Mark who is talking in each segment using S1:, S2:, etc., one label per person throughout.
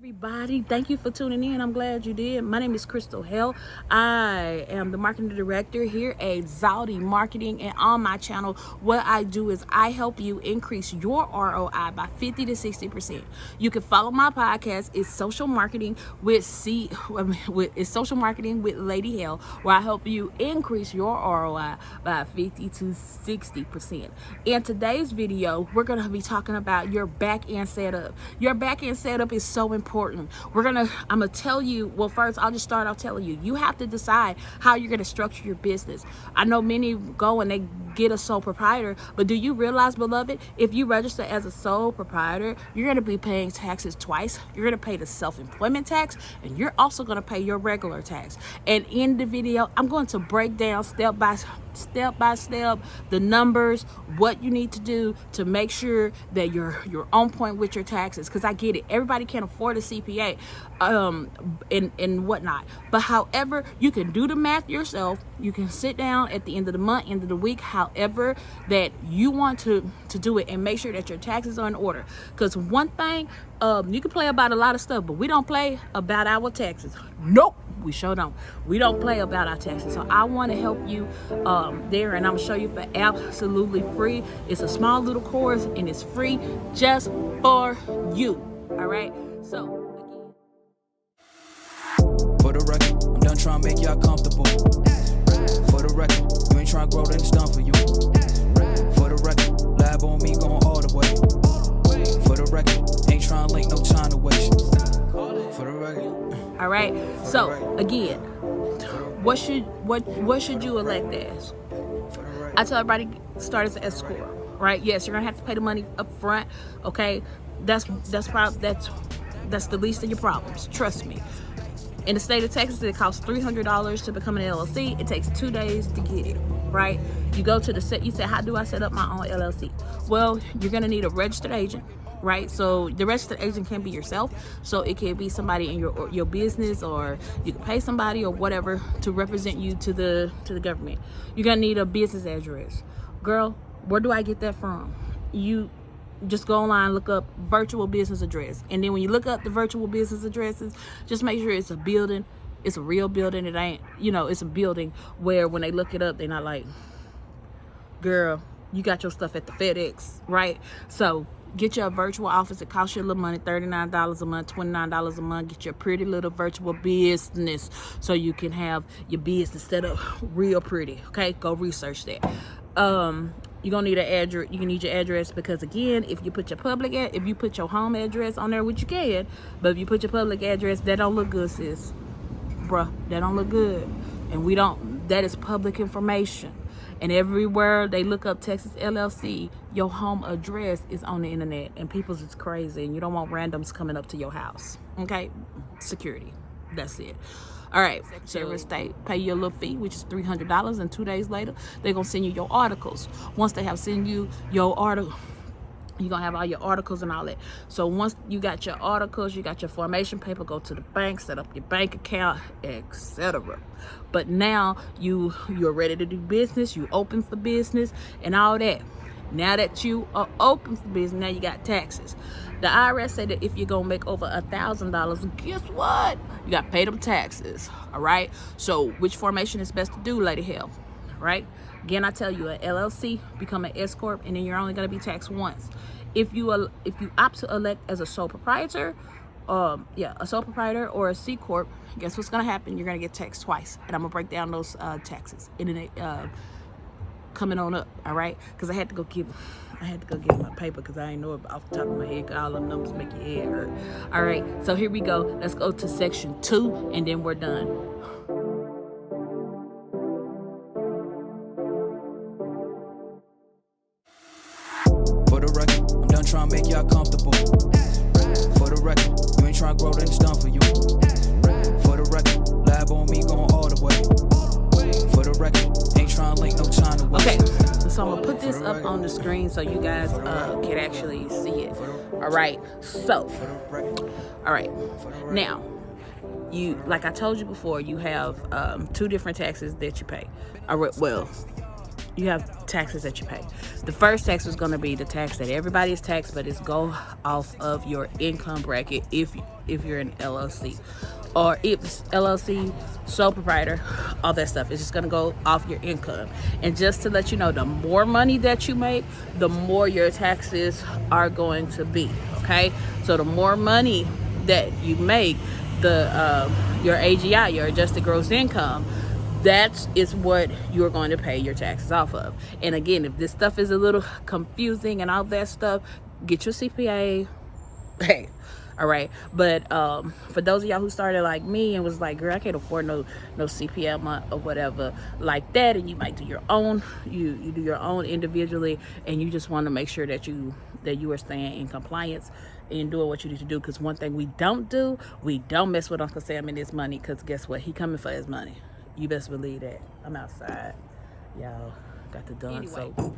S1: Everybody, thank you for tuning in. I'm glad you did. My name is Crystal Hale. I am the marketing director here at Zaldi Marketing, and on my channel what I do is I help you increase your ROI by 50 to 60%. You can follow my podcast. It's social marketing with social marketing with Lady Hale, where I help you increase your ROI by 50 to 60%. In today's video, we're going to be talking about your back end setup. Your back end setup is so important. I'm gonna tell you, well, first I'll just start off telling you, you have to decide how you're gonna structure your business. I know many go and they get a sole proprietor, but do you realize, beloved, if you register as a sole proprietor, you're gonna be paying taxes twice. You're gonna pay the self-employment tax, and you're also gonna pay your regular tax. And in the video, I'm going to break down step by step the numbers, what you need to do to make sure that you're on point with your taxes, because I get it, everybody can't afford a CPA and whatnot, but however, you can do the math yourself. You can sit down at the end of the month, end of the week, however that you want to do it, and make sure that your taxes are in order. Because one thing, you can play about a lot of stuff, but we don't play about our taxes. Nope, we sure don't. We don't play about our taxes. So I want to help you there, and I'm gonna show you for absolutely free. It's a small little course, and it's free just for you. All right, so
S2: for the record, I'm done trying to make y'all comfortable. For the record, you ain't trying to grow, then it's done for you. For the record, lab on me going all the way. For the record, ain't trying to link, no time to waste. For the record.
S1: All right, so again, what should you elect as? I tell everybody, start as an S-Corp, right? Yes, you're gonna have to pay the money up front. Okay, that's the least of your problems. Trust me. In the state of Texas, it costs $300 to become an LLC. It takes 2 days to get it, right? You go to you say, how do I set up my own LLC? Well, you're gonna need a registered agent, right? So the registered agent can be yourself. So it can be somebody in your business, or you can pay somebody or whatever to represent you to the government. You're gonna need a business address. Girl, where do I get that from? You just go online, look up virtual business address, and then when you look up the virtual business addresses, just make sure it's a building, it's a real building. It ain't, it's a building where when they look it up, they're not like, girl, you got your stuff at the FedEx, right? So get your virtual office. It costs you a little money, $39 a month, $29 a month. Get your pretty little virtual business so you can have your business set up real pretty. Okay, go research that. You're gonna need an address. You can need your address, because again, if you put your home address on there, which you can, but if you put your public address, that don't look good, sis. Bruh, that don't look good. And that is public information. And everywhere they look up Texas LLC, your home address is on the internet, and people's is crazy, and you don't want randoms coming up to your house. Okay? Security. That's it. All right, Secretary of State, pay you a little fee, which is $300, and 2 days later, they're going to send you your articles. Once they have sent you your article, you're going to have all your articles and all that. So once you got your articles, you got your formation paper, go to the bank, set up your bank account, etc. But now you're ready to do business, you open for business and all that. Now that you are open for business, now you got taxes. The IRS said that if you're going to make over $1,000, guess what? You got to pay them taxes, all right? So which formation is best to do, Lady Hale, right? Again, I tell you, an LLC, become an S-Corp, and then you're only going to be taxed once. If you opt to elect as a sole proprietor, a sole proprietor or a C-Corp, guess what's going to happen? You're going to get taxed twice, and I'm going to break down those taxes coming on up, all right? Because I had to go get my paper, because I ain't know it off the top of my head, because all them numbers make your head hurt. All right, so here we go. Let's go to section 2, and then we're done.
S2: For the record, I'm done trying to make y'all comfortable. For the record, you ain't trying to grow, then it's done for you. For the record, lab on me going all the way. For the record, ain't trying to link, no time to waste.
S1: Okay, so I'm gonna put this up on the screen so you guys can actually see it. All right, so now, like I told you before, you have 2 different taxes that you pay. Well, you have taxes that you pay. The first tax is going to be the tax that everybody is taxed, but it's go off of your income bracket. If if you're an LLC. Or if LLC, sole proprietor, all that stuff. It's just going to go off your income. And just to let you know, the more money that you make, the more your taxes are going to be, okay? So the more money that you make, your AGI, your adjusted gross income, that is what you're going to pay your taxes off of. And again, if this stuff is a little confusing and all that stuff, get your CPA. Hey, all right. But for those of y'all who started like me and was like, girl, I can't afford no CPA or whatever like that, and you might do your own, you do your own individually, and you just want to make sure that you are staying in compliance and doing what you need to do. Because one thing we don't mess with Uncle Sam and his money, because guess what? He coming for his money. You best believe that. I'm outside. Y'all got the done. Anyway. So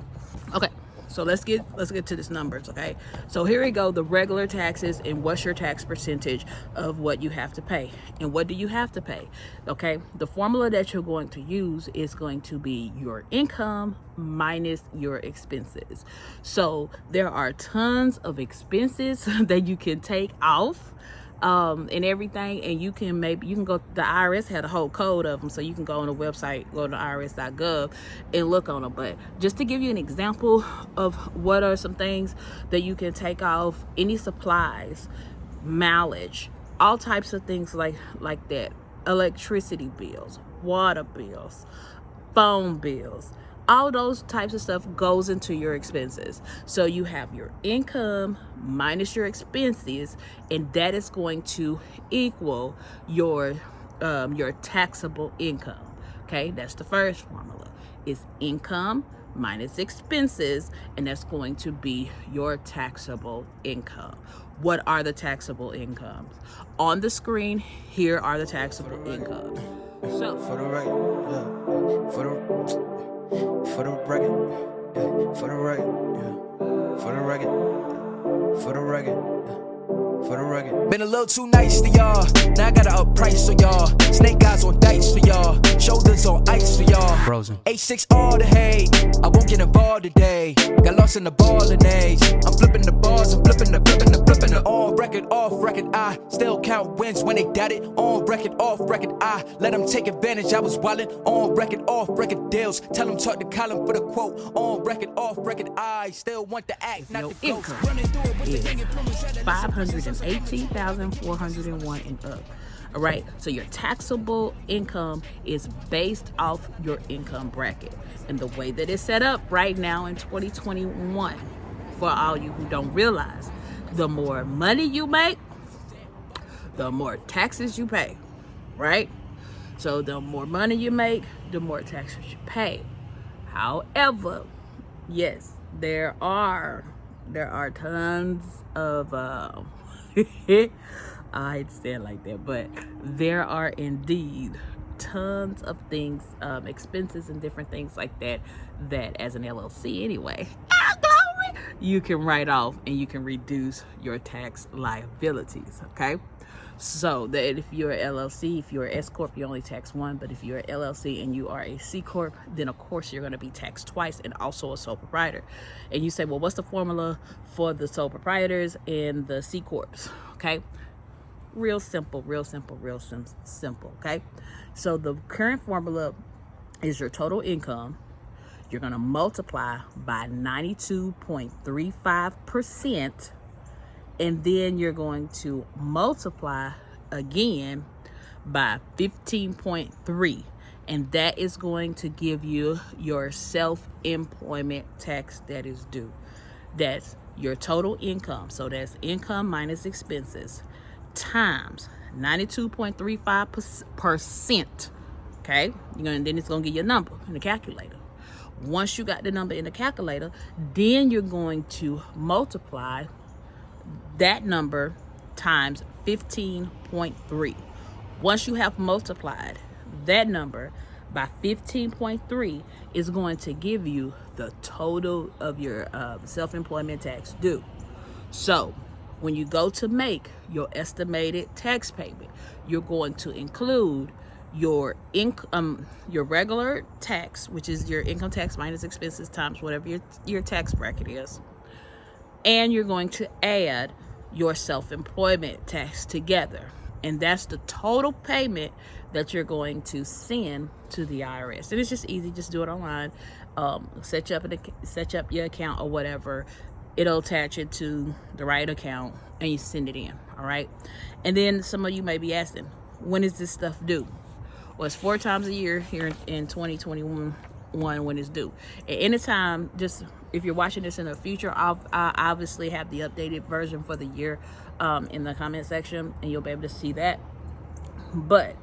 S1: okay. So let's get to this numbers, okay? So here we go, the regular taxes and what's your tax percentage of what you have to pay. And what do you have to pay? Okay, the formula that you're going to use is going to be your income minus your expenses. So there are tons of expenses that you can take off and everything, and you can go, the IRS had a whole code of them, so you can go on the website, go to IRS.GOV and look on them. But just to give you an example of what are some things that you can take off: any supplies, mileage, all types of things like that, electricity bills, water bills, phone bills, all those types of stuff goes into your expenses. So you have your income minus your expenses, and that is going to equal your taxable income. Okay, that's the first formula. Is income minus expenses, and that's going to be your taxable income. What are the taxable incomes? On the screen, here are the taxable incomes. So
S2: For the record, yeah. For the record, yeah. For the record, yeah. For the record, for the record, yeah. For the record. Been a little too nice to y'all. Now I gotta up price on y'all. Snake eyes on dice for y'all. Shoulders on ice for y'all. Frozen. H6 all the hate. I won't get involved today. Got lost in the ball and A's. I'm flipping the balls. I'm flipping the on record, off record. I still count wins when they doubt it. On record, off record. I let them take advantage. I was wildin'. On record, off record deals. Tell them talk to Colin for the quote. On record, off record. I still want the act, not the ghost. Running through it with the young influence.
S1: 518,401 and up. All right, so your taxable income is based off your income bracket. And the way that it's set up right now in 2021, for all you who don't realize, the more money you make, the more taxes you pay, right? So the more money you make, the more taxes you pay. However, yes, there are tons of I hate to say it like that, but there are indeed tons of things, expenses and different things like that as an LLC anyway, you can write off and you can reduce your tax liabilities, okay? So that if you're an LLC, if you're an S-Corp, you only tax one, but if you're an LLC and you are a C-Corp, then of course you're going to be taxed twice, and also a sole proprietor. And you say, well, what's the formula for the sole proprietors and the C-Corps, okay? Real simple, okay? So the current formula is your total income. You're going to multiply by 92.35%, and then you're going to multiply again by 15.3, and that is going to give you your self-employment tax that is due. That's your total income. So that's income minus expenses times 92.35%. Okay, then it's gonna give you a number in the calculator. Once you got the number in the calculator, then you're going to multiply that number times 15.3. Once you have multiplied that number by 15.3, is going to give you the total of your self-employment tax due. So when you go to make your estimated tax payment, you're going to include your regular tax, which is your income tax minus expenses times whatever your tax bracket is, and you're going to add your self-employment tax together. And that's the total payment that you're going to send to the IRS. And it's just easy. Just do it online. Set up your account or whatever. It'll attach it to the right account and you send it in. All right. And then some of you may be asking, when is this stuff due? Well, it's 4 times a year here in 2021 when it's due. At any time, just if you're watching this in the future, I obviously have the updated version for the year in the comment section, and you'll be able to see that. But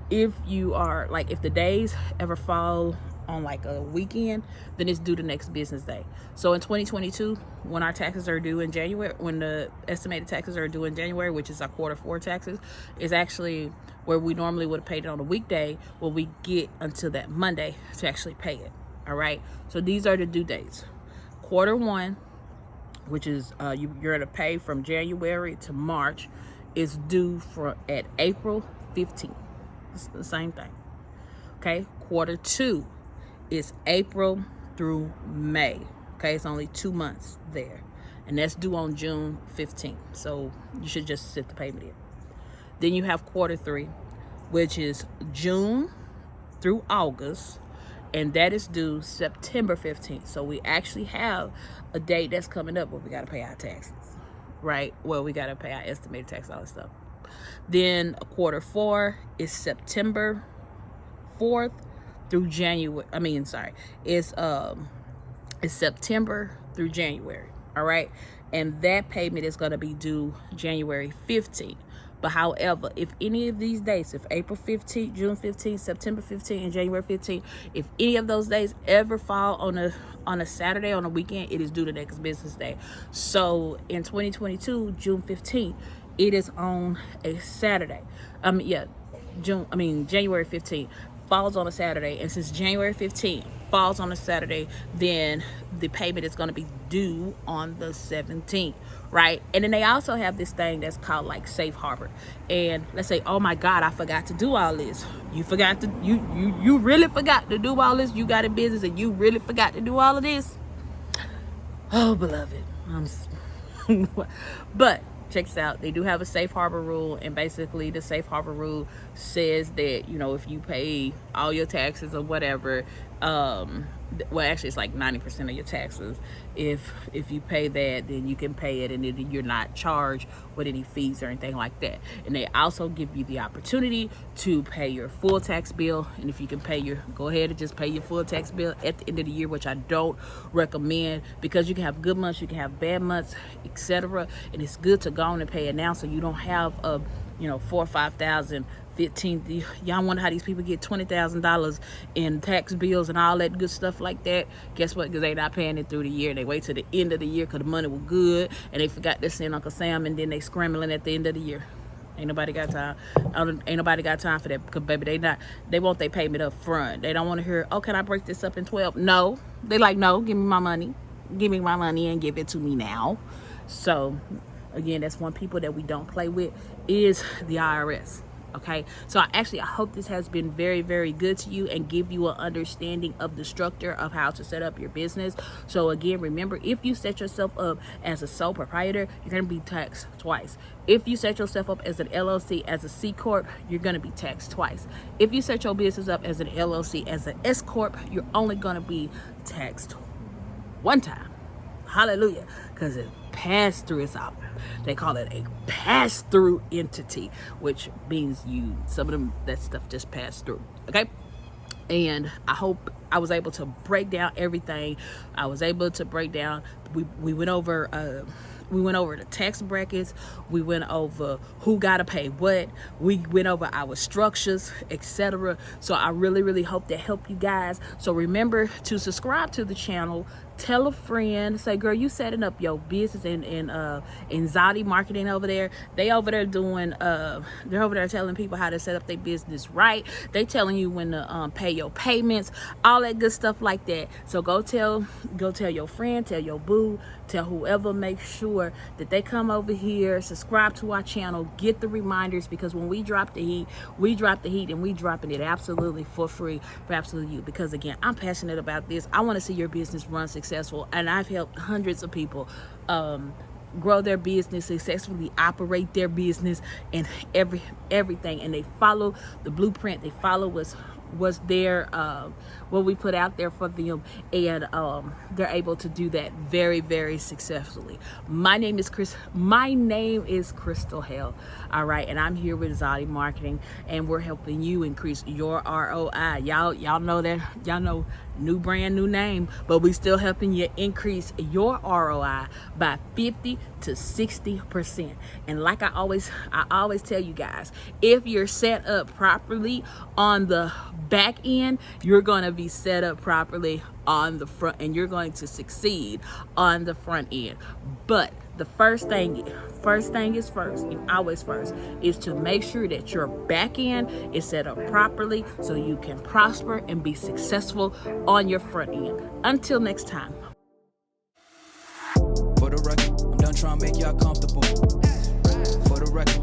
S1: if you are like, if the days ever fall on like a weekend, then it's due the next business day. So in 2022, when our taxes are due in January, when the estimated taxes are due in January, which is our Q4 taxes, is actually where we normally would have paid it on a weekday. Well, we get until that Monday to actually pay it. All right. So these are the due dates. Q1, which is you're going to pay from January to March, is due at April 15th. It's the same thing. Okay. Q2 is April through May. Okay, it's only 2 months there, and that's due on June 15th. So you should just set the payment in. Then you have Q3, which is June through August, and that is due September 15th. So we actually have a date that's coming up where we got to pay our taxes, right? Well, we got to pay our estimated tax, all that stuff. Then Q4 is September 4th through January. It's September through January. All right. And that payment is going to be due January 15th. But however, if any of these dates, if April 15th, June 15th, September 15th, and January 15th, if any of those days ever fall on a Saturday, on a weekend, it is due the next business day. So in 2022, June 15th, it is on a Saturday. January 15th falls on a Saturday, and since January 15th falls on a Saturday, then the payment is going to be due on the 17th, right? And then they also have this thing that's called like safe harbor. And let's say, oh my God, I forgot to do all this. You really forgot to do all this. You got a business and you really forgot to do all of this. Oh, beloved. But check this out. They do have a safe harbor rule, and basically the safe harbor rule says that, if you pay all your taxes or whatever, well, actually it's like 90% of your taxes. If you pay that, then you can pay it, and then you're not charged with any fees or anything like that. And they also give you the opportunity to pay your full tax bill. And if you can go ahead and just pay your full tax bill at the end of the year, which I don't recommend, because you can have good months, you can have bad months, etc. And it's good to go on and pay it now, so you don't have a $4,000 or $5,000, $15,000. Y'all wonder how these people get $20,000 in tax bills and all that good stuff like that. Guess what? Because they're not paying it through the year. They wait till the end of the year because the money was good, and they forgot to send Uncle Sam, and then they scrambling at the end of the year. Ain't nobody got time. Ain't nobody got time for that, because baby, they want their payment up front. They don't want to hear, oh, can I break this up in 12? No. They like, no, give me my money. Give me my money and give it to me now. So again, that's one people that we don't play with, is the IRS. Okay, so I hope this has been very, very good to you and give you an understanding of the structure of how to set up your business. So again, remember, if you set yourself up as a sole proprietor, you're going to be taxed twice. If you set yourself up as an LLC, as a C-Corp, you're going to be taxed twice. If you set your business up as an LLC, as an S-Corp, you're only going to be taxed one time. Hallelujah, because it passed through. They call it a pass-through entity, which means some of them, that stuff just passed through. Okay, and I hope I was able to break down everything. I was able to break down. We went over the tax brackets. We went over who got to pay what. We went over our structures, etc. So I really, really hope that helped you guys. So remember to subscribe to the channel. Tell a friend. Say, girl, you setting up your business in Zodi Marketing over there. They over there doing. They're over there telling people how to set up their business right. They telling you when to pay your payments, all that good stuff like that. So go tell your friend, tell your boo, tell whoever. Make sure that they come over here, subscribe to our channel, get the reminders, because when we drop the heat, and we dropping it absolutely for free for absolutely you. Because again, I'm passionate about this. I want to see your business run successful, and I've helped hundreds of people grow their business, successfully operate their business, and everything. And they follow the blueprint. They follow what's there, what we put out there for them, and they're able to do that very, very successfully. My name is Crystal Hale. All right, and I'm here with Zodi Marketing, and we're helping you increase your ROI. Y'all know that. Y'all know, new brand, new name, but we still helping you increase your ROI by 50 to 60%. And like I always tell you guys, if you're set up properly on the back end, you're going to be set up properly on the front, and you're going to succeed on the front end. But the first thing is first, and always first, is to make sure that your back end is set up properly so you can prosper and be successful on your front end. Until next time.
S2: For the record, I'm done trying to make y'all comfortable. For the record.